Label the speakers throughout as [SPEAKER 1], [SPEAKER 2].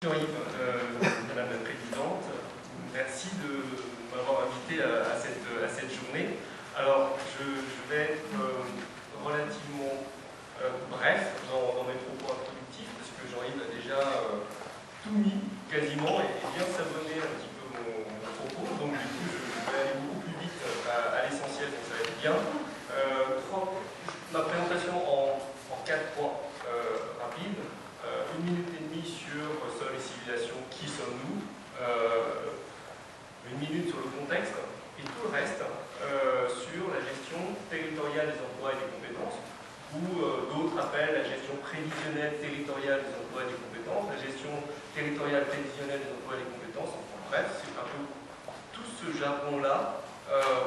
[SPEAKER 1] Jean-Yves, Madame la Présidente, merci de m'avoir invité à cette journée. Alors, je vais être relativement bref dans mes propos introductifs, parce que Jean-Yves a déjà tout mis, quasiment, et bien savonné un petit peu mon propos. Donc, du coup, je vais aller beaucoup plus vite à l'essentiel, donc ça va être bien. Ma présentation en 4 points rapides. 1 minute et demie sur Sol et civilisation, qui sommes-nous, 1 minute sur le contexte, et tout le reste sur la gestion territoriale des emplois et des compétences, ou d'autres appellent la gestion prévisionnelle territoriale des emplois et des compétences, la gestion territoriale prévisionnelle des emplois et des compétences. Enfin, bref, c'est un peu tout ce jargon-là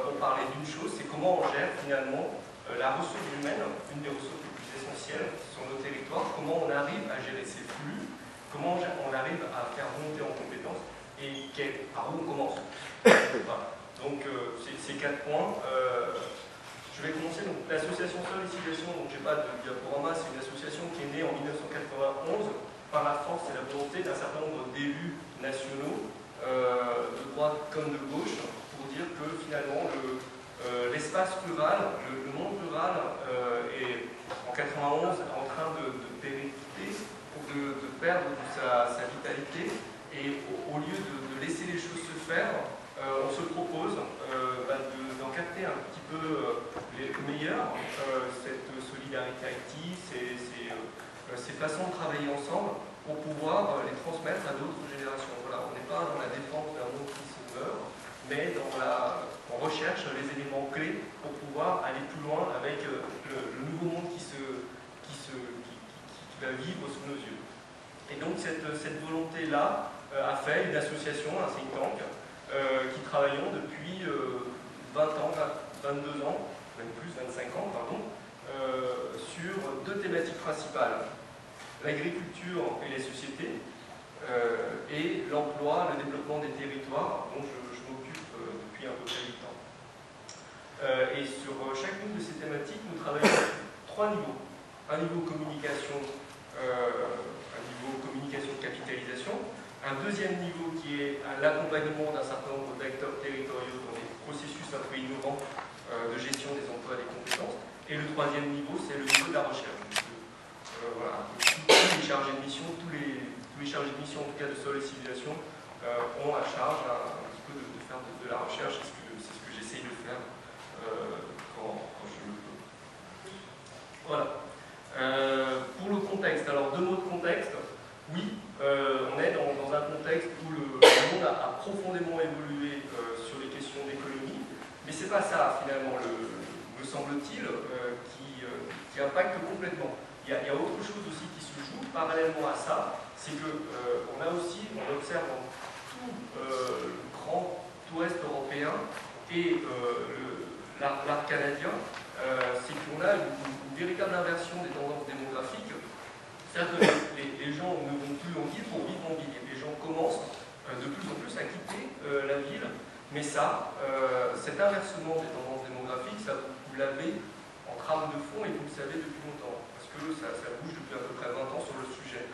[SPEAKER 1] pour parler d'une chose, c'est comment on gère finalement la ressource humaine, une des ressources les plus essentielles sur nos territoires, comment on arrive à gérer ces flux, comment on arrive à faire monter en compétences et par où on commence. Voilà. Donc ces 4 points. Je vais commencer. Donc l'association Sol et Civilisation, donc j'ai pas de diaporama, c'est une association qui est née en 1991 par la force et la volonté d'un certain nombre d'élus nationaux, de droite comme de gauche, pour dire que finalement l'espace rural, le monde rural est en 91 en train de péricliter, de perdre sa vitalité, et au lieu de laisser les choses se faire, on se propose d'en capter un petit peu le meilleur, cette solidarité active, ces façons de travailler ensemble pour pouvoir les transmettre à d'autres générations. Voilà, on n'est pas dans la défense d'un monde qui se meurt, mais on recherche les éléments clés pour pouvoir aller plus loin avec le nouveau monde qui va vivre sous nos yeux. Et donc cette volonté-là a fait une association, un think tank, qui travaillons depuis 20 ans, 22 ans, même plus, 25 ans, pardon, sur 2 thématiques principales: l'agriculture et les sociétés, et l'emploi, le développement des territoires, dont je m'occupe depuis à peu près 8 ans. Et sur chacune de ces thématiques, nous travaillons sur 3 niveaux. Un niveau communication, capitalisation. Un deuxième niveau qui est l'accompagnement d'un certain nombre d'acteurs territoriaux dans des processus un peu innovants de gestion des emplois et des compétences. Et le troisième niveau, c'est le niveau de la recherche. Voilà, tous les chargés de mission, tous les chargés de mission, en tout cas de Sol et Civilisation, ont à charge un petit peu de faire de la recherche. C'est ce que j'essaye de faire quand je le peux. Voilà. Pour le contexte, alors 2 mots de contexte. Oui, on est dans un contexte où le monde a profondément évolué sur les questions d'économie, mais c'est pas ça finalement, me semble-t-il, qui impacte complètement. Il y a autre chose aussi qui se joue parallèlement à ça, c'est que on observe dans tout le grand ouest européen et l'arc canadien, c'est qu'on a une véritable inversion des tendances démographiques. C'est-à-dire que les gens ne vont plus en ville pour vivre en ville. Les gens commencent de plus en plus à quitter la ville. Mais cet inversement des tendances démographiques, ça vous l'avez en trame de fond et vous le savez depuis longtemps. Parce que ça bouge depuis à peu près 20 ans sur le sujet.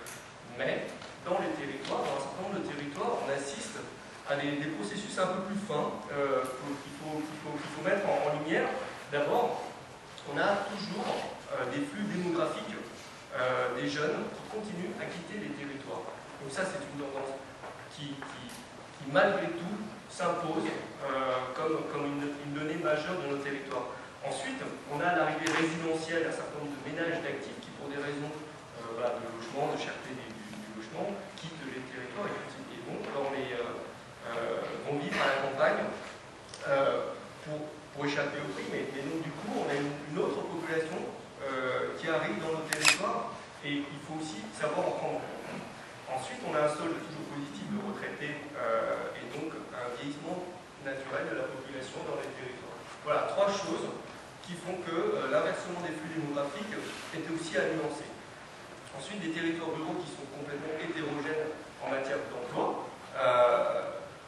[SPEAKER 1] Mais dans les territoires, dans un certain nombre de territoires, on assiste à des processus un peu plus fins qu'il faut mettre en lumière. D'abord, on a toujours des flux démographiques des jeunes qui continuent à quitter les territoires. Donc ça, c'est une tendance qui malgré tout, s'impose comme une donnée majeure de nos territoires. Ensuite, on a l'arrivée résidentielle d'un certain nombre de ménages d'actifs qui, pour des raisons de logement, de cherté du logement, quittent les territoires et vont vivre à la campagne pour échapper au prix. Mais donc, du coup, on a une autre population qui arrive dans nos territoires, et il faut aussi savoir en prendre compte. Ensuite, on a un solde toujours positif de retraités et donc un vieillissement naturel de la population dans les territoires. Voilà, 3 choses qui font que l'inversement des flux démographiques était aussi à nuancer. Ensuite, des territoires ruraux qui sont complètement hétérogènes en matière d'emploi.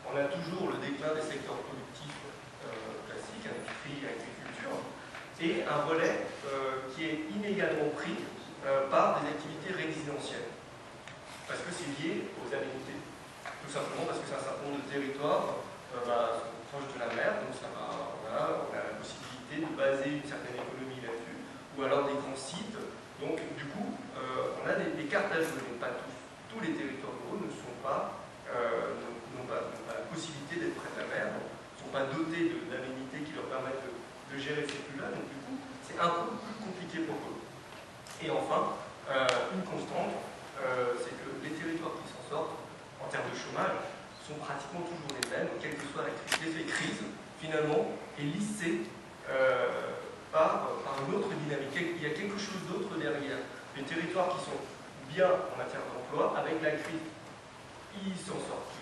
[SPEAKER 1] On a toujours le déclin des secteurs productifs classiques, industrie, agriculture, et un relais qui est inégalement pris par des activités résidentielles. parce que c'est lié aux aménités. Tout simplement parce que c'est un certain nombre de territoires sont proches de la mer, donc ça va, voilà, on a la possibilité de baser une certaine économie là-dessus, ou alors des grands sites. Donc du coup, on a des cartes à jouer, donc pas tous les territoires ruraux n'ont pas la possibilité d'être près de la mer, ne sont pas dotés d'aménités qui leur permettent de gérer ces flux-là, donc du coup, c'est un peu plus compliqué pour eux. Et enfin, une constante, c'est que les territoires qui s'en sortent, en termes de chômage, sont pratiquement toujours les mêmes, quelle que soit l'effet crise, finalement, est lissé par une autre dynamique. Il y a quelque chose d'autre derrière. Les territoires qui sont bien en matière d'emploi, avec la crise, ils s'en sortent.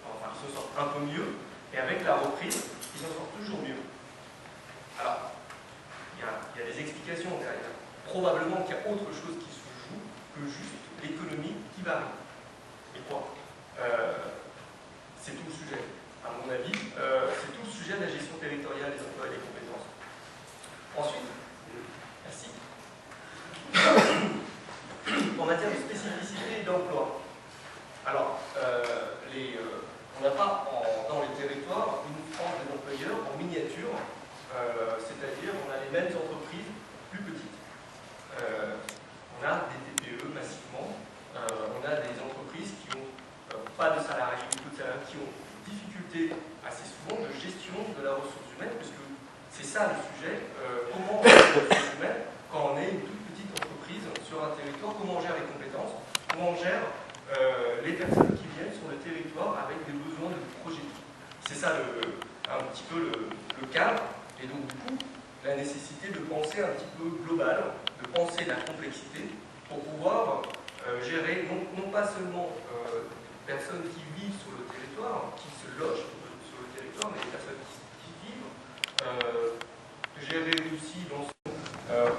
[SPEAKER 1] Enfin, ils s'en sortent un peu mieux, et avec la reprise, ils s'en sortent toujours mieux. Alors, il y a des explications derrière. Probablement qu'il y a autre chose qui se joue que juste l'économie qui varie. Et quoi c'est tout le sujet. À mon avis, c'est tout le sujet de la gestion territoriale des emplois et des compétences. Ensuite, merci. En matière de spécificité et d'emploi, alors, on n'a pas dans les territoires une frange des employeurs en miniature, c'est-à-dire on a les mêmes entreprises plus petites. On a des TPE massivement, on a des entreprises qui n'ont pas de salariés ou peu de salariés, qui ont difficulté assez souvent de gestion de la ressource humaine, parce que c'est ça le sujet, comment on gère la ressource humaine quand on est une toute petite entreprise sur un territoire, comment on gère les compétences, comment on gère les personnes qui viennent sur le territoire avec des besoins de projet. C'est ça un petit peu le cadre, et donc du coup, la nécessité de penser un petit peu global, de penser la complexité, pour pouvoir gérer non pas seulement personnes qui vivent sur le territoire, qui se logent sur le territoire, mais les personnes qui vivent, gérer aussi l'ensemble,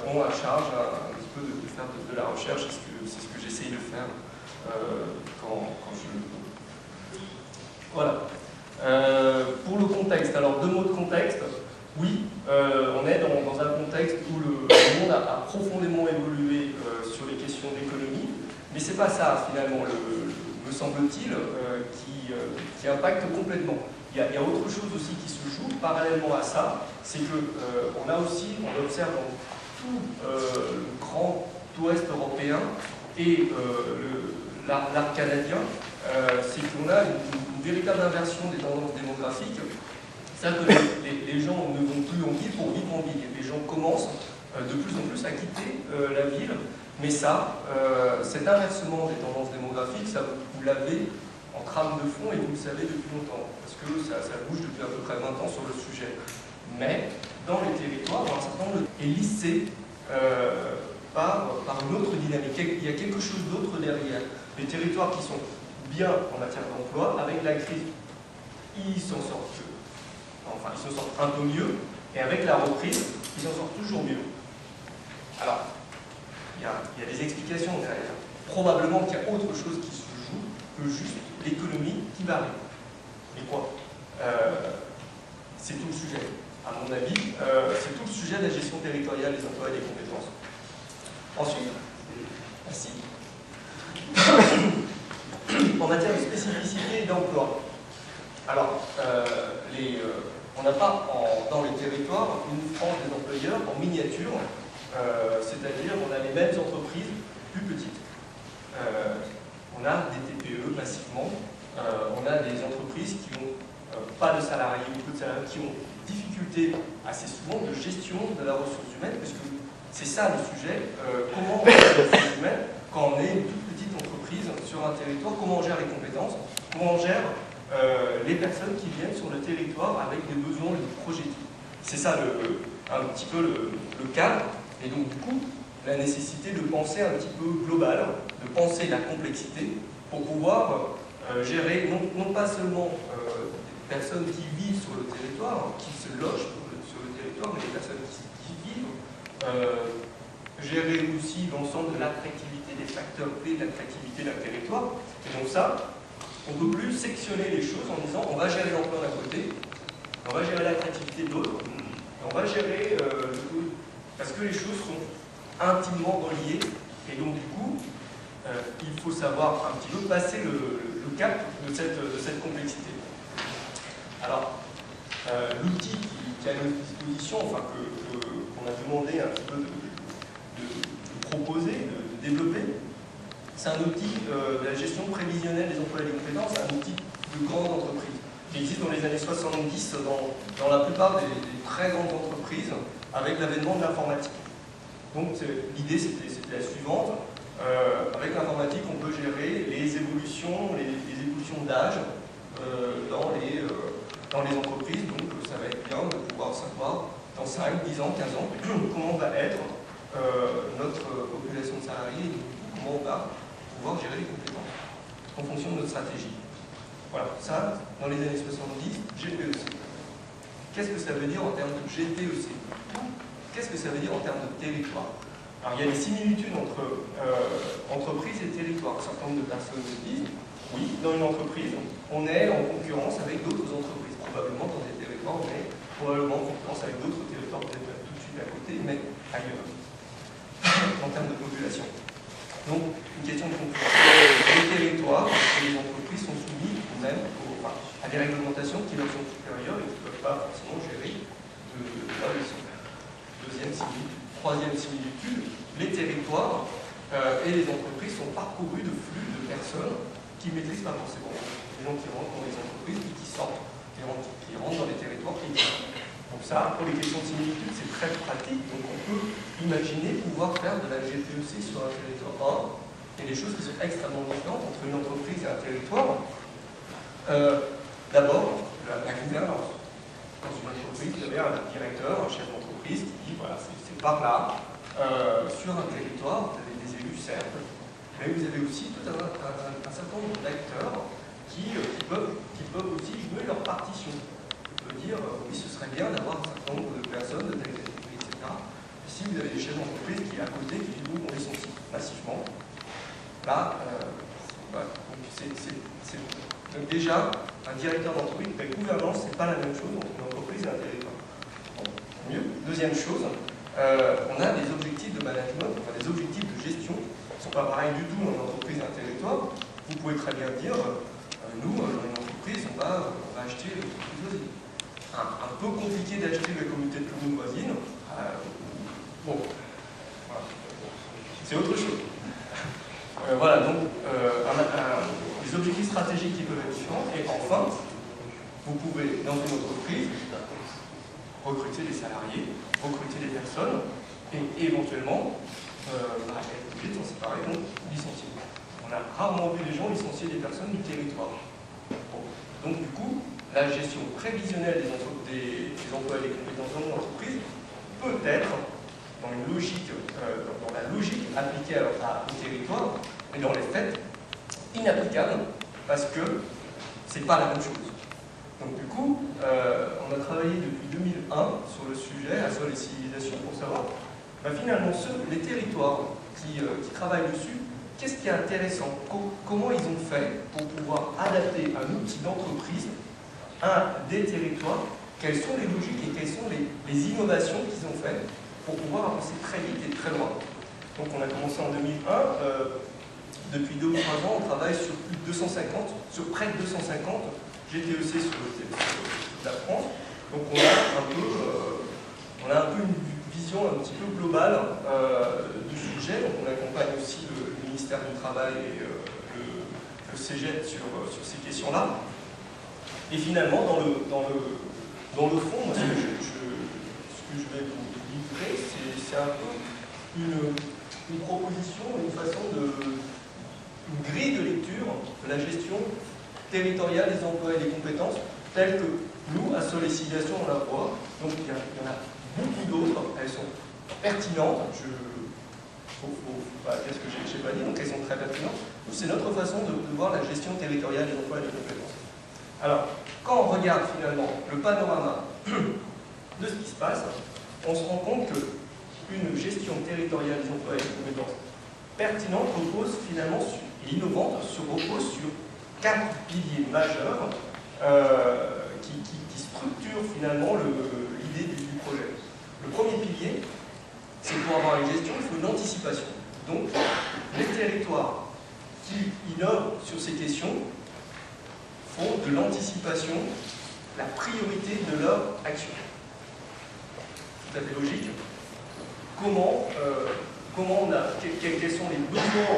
[SPEAKER 1] ont à charge un petit peu de faire de la recherche, c'est ce que j'essaye de faire quand je... Voilà. Pour le contexte, alors 2 mots de contexte. Oui, on est dans un contexte où le monde a profondément évolué sur les questions d'économie, mais c'est pas ça finalement, me semble-t-il, qui impacte complètement. Il y a autre chose aussi qui se joue parallèlement à ça, c'est que on observe dans tout le grand ouest européen et l'arc canadien, c'est qu'on a une véritable inversion des tendances démographiques. C'est-à-dire que les gens ne vont plus en ville pour vivre en ville. Les gens commencent de plus en plus à quitter la ville. Mais cet inversement des tendances démographiques, ça vous l'avez en trame de fond et vous le savez depuis longtemps. Parce que ça bouge depuis à peu près 20 ans sur le sujet. Mais dans les territoires, un certain nombre est lissé par une autre dynamique. Il y a quelque chose d'autre derrière. Les territoires qui sont bien en matière d'emploi, avec la crise, ils s'en sortent. Enfin, ils s'en sortent un peu mieux, et avec la reprise, ils s'en sortent toujours mieux. Alors, il y a des explications derrière. Probablement qu'il y a autre chose qui se joue que juste l'économie qui varie. Et quoi c'est tout le sujet. À mon avis, c'est tout le sujet de la gestion territoriale des emplois et des compétences. Ensuite, merci. En matière de spécificité et d'emploi. Alors, on n'a pas dans les territoires une frange des employeurs en miniature, c'est-à-dire on a les mêmes entreprises plus petites. On a des TPE massivement, on a des entreprises qui n'ont pas de salariés ou peu de salariés, qui ont difficulté assez souvent de gestion de la ressource humaine, parce que c'est ça le sujet, comment on gère la ressource humaine quand on est une toute petite entreprise sur un territoire, comment on gère les compétences, comment on gère les personnes qui viennent sur le territoire avec des besoins de projet. C'est ça un petit peu le cadre, et donc du coup, la nécessité de penser un petit peu global, de penser la complexité, pour pouvoir gérer non pas seulement des personnes qui vivent sur le territoire, qui se logent sur le territoire, mais les personnes qui vivent, gérer aussi l'ensemble de l'attractivité, des facteurs clés de l'attractivité d'un territoire. Et donc ça, on ne peut plus sectionner les choses en disant on va gérer l'emploi d'un côté, on va gérer l'attractivité de l'autre, on va gérer parce que les choses sont intimement reliées, et donc du coup, il faut savoir un petit peu passer le cap de cette complexité. Alors, l'outil qui est à notre disposition, enfin qu'on a demandé un petit peu de proposer, de développer, c'est un outil de la gestion prévisionnelle des emplois et des compétences, un outil de grande entreprise qui existe dans les années 70 dans la plupart des très grandes entreprises avec l'avènement de l'informatique. Donc l'idée c'était la suivante, avec l'informatique on peut gérer les évolutions d'âge dans les entreprises, donc ça va être bien de pouvoir savoir dans 5, 10 ans, 15 ans comment va être notre population de salariés et comment on va pouvoir gérer les compétences en fonction de notre stratégie. Voilà, ça, dans les années 70, GPEC. Qu'est-ce que ça veut dire en termes de GPEC? Qu'est-ce que ça veut dire en termes de territoire? Alors, il y a des similitudes entre entreprise et territoire. Un certain nombre de personnes me disent, oui, dans une entreprise, on est en concurrence avec d'autres entreprises. Probablement dans des territoires, on est probablement en concurrence avec d'autres territoires, peut-être pas tout de suite à côté, mais ailleurs, en termes de population. Donc, une question de concurrence. Les territoires et les entreprises sont soumis même à des réglementations qui leur sont supérieures et qui ne peuvent pas forcément gérer là aussi. Deuxième similitude. Troisième similitude, les territoires et les entreprises sont parcourus de flux de personnes qui ne maîtrisent pas forcément. Des gens qui rentrent dans les entreprises et qui sortent, qui rentrent dans les territoires et qui sortent. Donc ça, pour les questions de similitude, c'est très pratique. Donc on peut imaginer pouvoir faire de la GPEC sur un territoire. Il y a des choses qui sont extrêmement différentes entre une entreprise et un territoire. D'abord, la gouvernance. Dans une entreprise, vous avez un directeur, un chef d'entreprise qui dit, voilà, c'est par là. Sur un territoire, vous avez des élus, certes, mais vous avez aussi tout un certain nombre d'acteurs qui peuvent aussi jouer leur partition. On peut dire, oui, ce serait bien d'avoir un certain nombre de personnes, de telle catégorie, etc. Et si vous avez des chefs d'entreprise qui, à côté, qui disent, oui, on licencie massivement, là, voilà, donc déjà, un directeur d'entreprise, la gouvernance, c'est pas la même chose entre une entreprise et un territoire. Bon, mieux. Deuxième chose, on a des objectifs de management, enfin des objectifs de gestion, qui ne sont pas pareils du tout dans une entreprise et un territoire. Vous pouvez très bien dire, nous, dans une entreprise, on va acheter l'entreprise voisine. Un peu compliqué d'acheter la communauté de communes voisine. Bon, voilà. C'est autre chose. Voilà, donc les objectifs stratégiques qui peuvent être différents. Et enfin, vous pouvez, dans une entreprise, recruter des salariés, recruter des personnes, et éventuellement, être obligé de s'en séparer, donc licencier. On a rarement vu des gens licencier des personnes du territoire. Bon. Donc du coup, la gestion prévisionnelle des emplois et des compétences dans une entreprise peut être dans la logique appliquée au territoire, mais dans les faits, inapplicable, parce que c'est pas la même chose. Donc du coup, on a travaillé depuis 2001 sur le sujet, à Sol et Civilisation, pour savoir, finalement, les territoires qui travaillent dessus, qu'est-ce qui est intéressant? Comment ils ont fait pour pouvoir adapter un outil d'entreprise à des territoires? Quelles sont les logiques et quelles sont les innovations qu'ils ont faites pour pouvoir avancer très vite et très loin? Donc on a commencé en 2001. Depuis 2 ou 3 ans, on travaille sur plus de 250, sur près de 250 GTEC sur la France. Donc on a un peu une vision un petit peu globale du sujet. Donc on accompagne aussi le ministère du Travail et le CEGET sur ces questions-là. Et finalement, dans le fond, moi, ce que je vais vous livrer, c'est un peu une proposition, une façon une grille de lecture de la gestion territoriale des emplois et des compétences, telle que nous, à Sol et Civilisation, on la voit. Donc il y en a beaucoup d'autres, elles sont pertinentes. Qu'est-ce que j'ai pas dit? Donc elles sont très pertinentes. C'est notre façon de voir la gestion territoriale des emplois et des compétences. Alors, quand on regarde finalement le panorama de ce qui se passe, on se rend compte qu'une gestion territoriale des emplois et des compétences pertinente repose finalement et innovante repose sur 4 piliers majeurs qui structurent finalement l'idée du projet. Le premier pilier, c'est pour avoir une gestion, il faut une anticipation. Donc, les territoires qui innovent sur ces questions font de l'anticipation la priorité de leur action. Tout à fait logique. Quels sont les besoins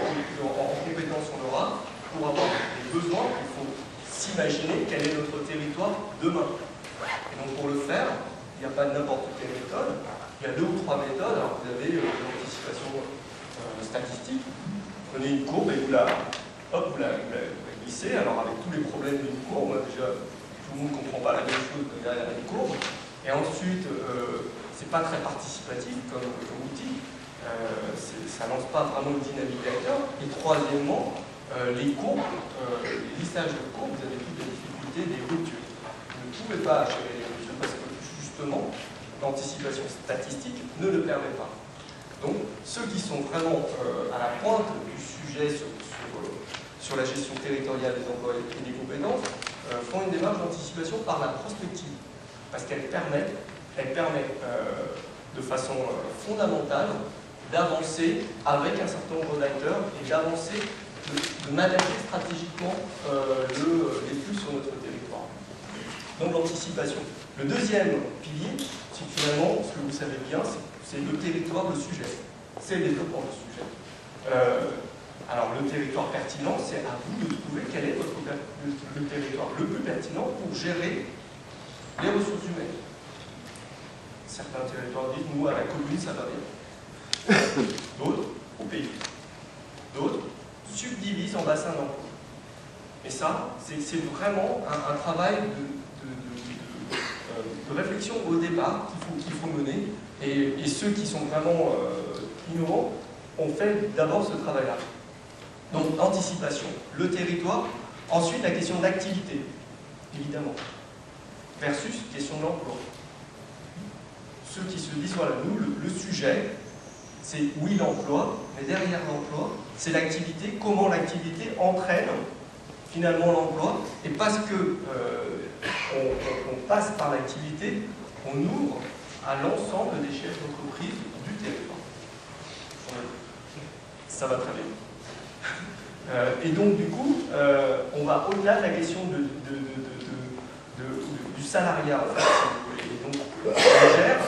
[SPEAKER 1] en compétences qu'on aura pour avoir des besoins? Il faut s'imaginer quel est notre territoire demain. Et donc pour le faire, il n'y a pas n'importe quelle méthode. Il y a 2 ou 3 méthodes. Alors vous avez l'anticipation statistique. Vous prenez une courbe et vous la glissez. Alors avec tous les problèmes d'une courbe, déjà tout le monde ne comprend pas la même chose derrière une courbe. Et ensuite, c'est pas très participatif comme outil. Ça lance pas vraiment une dynamique d'acteur. Et troisièmement, les courbes, les lissages de courbes, vous avez toutes les difficultés des ruptures. Vous ne pouvez pas gérer les ruptures parce que justement, l'anticipation statistique ne le permet pas. Donc, ceux qui sont vraiment à la pointe du sujet sur la gestion territoriale des emplois et des compétences font une démarche d'anticipation par la prospective. Parce qu'elle permet de façon fondamentale d'avancer avec un certain nombre d'acteurs et d'avancer, de manager stratégiquement les flux sur notre territoire. Donc l'anticipation. Le deuxième pilier, c'est finalement, ce que vous savez bien, c'est le territoire, le sujet. C'est le développement du sujet. Alors le territoire pertinent, c'est à vous de trouver quel est le territoire le plus pertinent pour gérer les ressources humaines. Certains territoires disent, nous à la commune ça va bien. D'autres au pays. D'autres subdivisent en bassins d'emploi. Et ça, c'est vraiment un travail de réflexion au départ qu'il faut mener. Et ceux qui sont vraiment innovants ont fait d'abord ce travail-là. Donc, anticipation, le territoire. Ensuite, la question d'activité, évidemment. Versus question de l'emploi. Ceux qui se disent, voilà, nous, le sujet, c'est oui l'emploi, mais derrière l'emploi, c'est l'activité, comment l'activité entraîne finalement l'emploi, et parce que on passe par l'activité, on ouvre à l'ensemble des chefs d'entreprise du territoire. Ça va très bien. Et donc du coup, on va au-delà de la question du salariat, en fait, si vous voulez. Et donc, on gère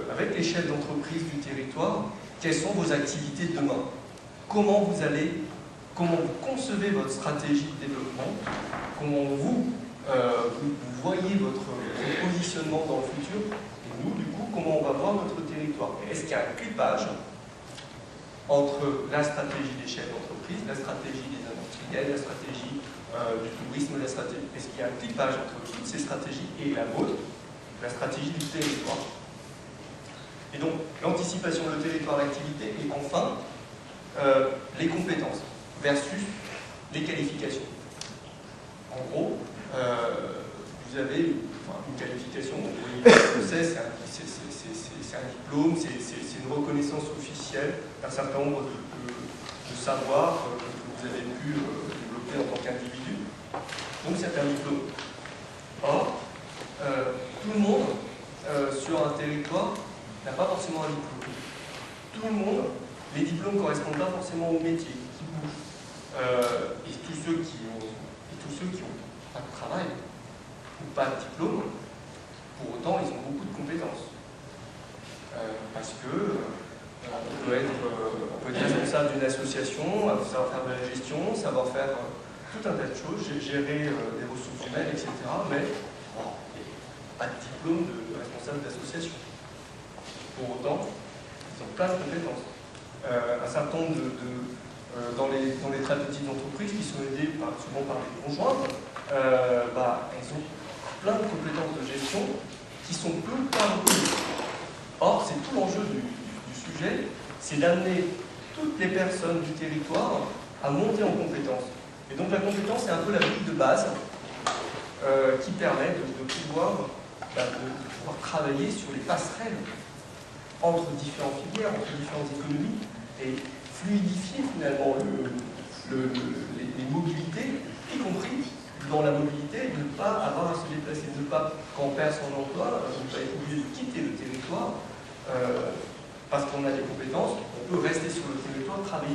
[SPEAKER 1] avec les chefs d'entreprise du territoire, quelles sont vos activités de demain? Comment vous concevez votre stratégie de développement? Comment vous voyez votre positionnement dans le futur? Et nous, du coup, comment on va voir notre territoire? Est-ce qu'il y a un clipage entre la stratégie des chefs d'entreprise, la stratégie des industriels, la stratégie du tourisme, est-ce qu'il y a un clipage entre toutes ces stratégies et la vôtre, la stratégie du territoire? Et donc, l'anticipation, le territoire, l'activité, et enfin, les compétences versus les qualifications. En gros, vous avez une qualification, c'est un diplôme, c'est une reconnaissance officielle d'un certain nombre de savoirs que vous avez pu développer en tant qu'individu. Donc c'est un diplôme. Or, tout le monde sur un territoire n'a pas forcément un diplôme. Tout le monde, les diplômes ne correspondent pas forcément au métier qui bouge. Et tous ceux qui ont pas de travail ou pas de diplôme, pour autant ils ont beaucoup de compétences. Parce que on peut être responsable d'une association, savoir faire de la gestion, savoir faire tout un tas de choses, gérer des ressources humaines, etc. Mais bon, il n'y a pas de diplôme de responsable d'association. Pour autant, ils ont plein de compétences. Un certain nombre dans les très petites entreprises qui sont aidées souvent par les conjointes, elles ont plein de compétences de gestion qui sont peu ou pas reconnues. Or, c'est tout l'enjeu du sujet, c'est d'amener toutes les personnes du territoire à monter en compétences. Et donc la compétence, c'est un peu la brique de base qui permet de pouvoir travailler sur les passerelles entre différentes filières, entre différentes économies, et fluidifier finalement les mobilités, y compris dans la mobilité, ne pas avoir à se déplacer, ne pas, quand on perd son emploi, ne pas être obligé de quitter le territoire parce qu'on a des compétences, on peut rester sur le territoire, travailler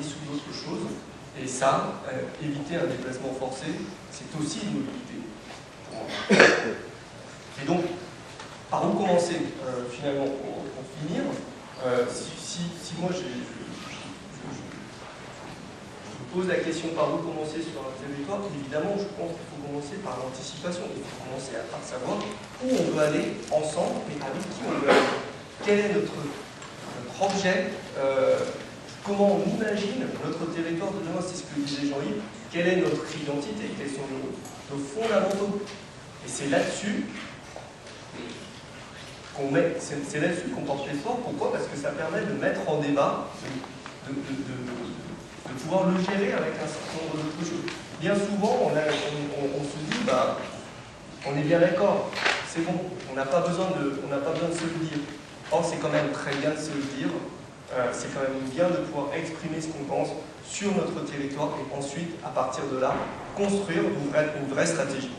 [SPEAKER 1] ça, éviter un déplacement forcé, c'est aussi une mobilité. Et donc, par où commencer finalement pour finir si moi je pose la question par où commencer sur un territoire, évidemment je pense qu'il faut commencer par l'anticipation, il faut commencer par savoir où on veut aller ensemble et avec qui on veut aller. Quel est notre objet, comment on imagine notre territoire de demain, c'est ce que disait Jean-Yves, quelle est notre identité, quels sont nos fondamentaux. Et c'est là-dessus c'est là-dessus qu'on porte l'effort. Pourquoi? Parce que ça permet de mettre en débat, de pouvoir le gérer avec un certain nombre d'autres choses. Bien souvent, on se dit, bah, on est bien d'accord, c'est bon, on n'a pas besoin de se le dire. Or, c'est quand même très bien de se le dire, c'est quand même bien de pouvoir exprimer ce qu'on pense sur notre territoire et ensuite, à partir de là, construire une vraie stratégie.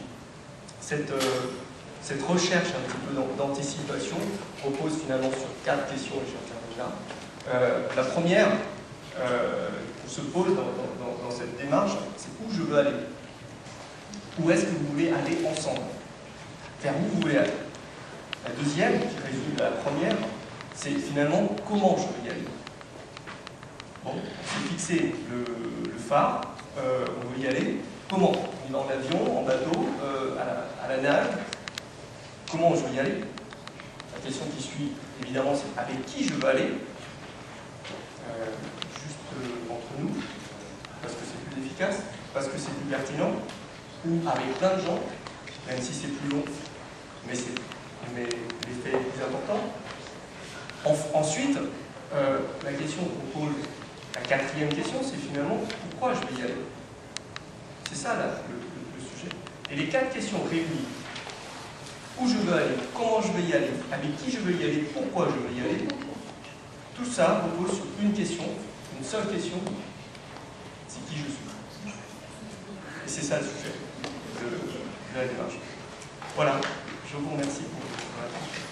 [SPEAKER 1] Cette recherche un petit peu d'anticipation repose finalement sur 4 questions, et j'en termine là. La première, on se pose dans cette démarche, c'est où je veux aller. Où est-ce que vous voulez aller ensemble? Vers où vous voulez aller? La deuxième, qui résume la première, c'est finalement comment je veux y aller. Bon, on s'est fixé le phare, on veut y aller. Comment? On y va en avion, en bateau, à la nage. Comment je veux y aller? La question qui suit, évidemment, c'est avec qui je veux aller. Juste entre nous, parce que c'est plus efficace, parce que c'est plus pertinent, ou avec plein de gens, même si c'est plus long, mais l'effet est plus important. Ensuite, la question qu'on pose, la quatrième question, c'est finalement pourquoi je vais y aller. C'est ça là, le sujet. Et les 4 questions réunies, où je veux aller, comment je vais y aller, avec qui je veux y aller, pourquoi je veux y aller, tout ça repose sur une question, une seule question, c'est qui je suis. Et c'est ça le sujet de la démarche. Voilà, je vous remercie pour votre attention.